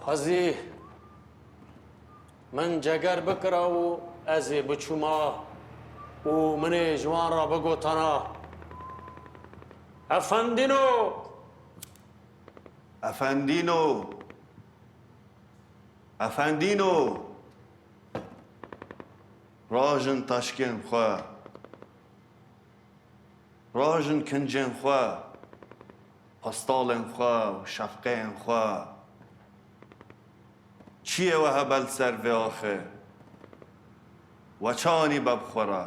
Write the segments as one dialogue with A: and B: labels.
A: خزی من جگر بکره و از بچوما و من جوان را بگوتنا افندینو
B: افندینو افندینو راجن تشکن خواه راجن کنجن خواه پستالن خواه و شفقین خواه چیه و هبل سر و آخه و چانی ببخوره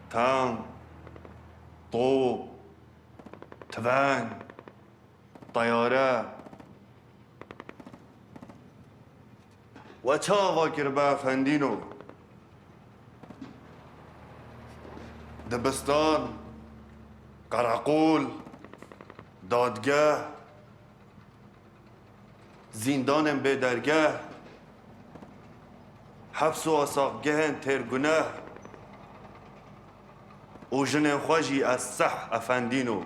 B: تان طوب تفنگ طیاره و چاوا کربه افندینو دبستان قراقول دادگاه زندان به درگاه حبس و آساقگه ترگنه او جن خواجی از صح افندینو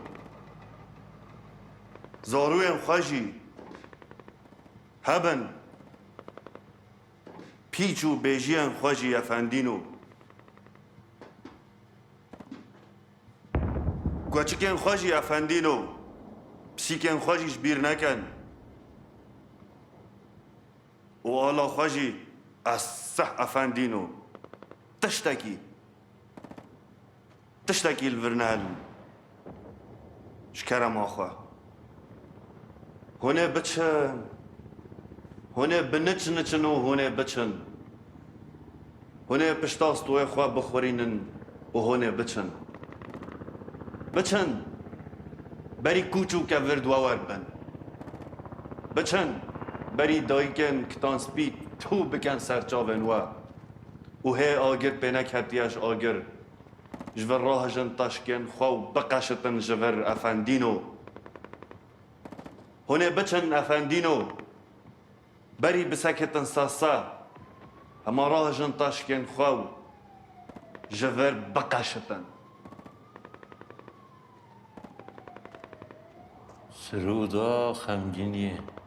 B: زاروی خواجی هبن پیچ و بیجی خواجی افندینو گوچکن خواجی افندینو پسیکن خواجیش بیر نکن و آلا خواجی از صح افندینو تشتکی الورنال شكرم أخوة هنا بتشن هنا بنتشن وهنا بتشن هنا بشتاس تو أخوة بخورينن وهنا بتشن بري كوچو كفرد ووربن بتشن بري دايكن كتان سبيت تو بكن سرچاون و هي آگر بينك هتياش آگر جبر راه جن تشكن خو بقشتن جبر افندینو هونه بچن افندینو بری بسکتن ساسا اما راه جن تشكن خو جبر بقشتن
A: سرودا خمگینیه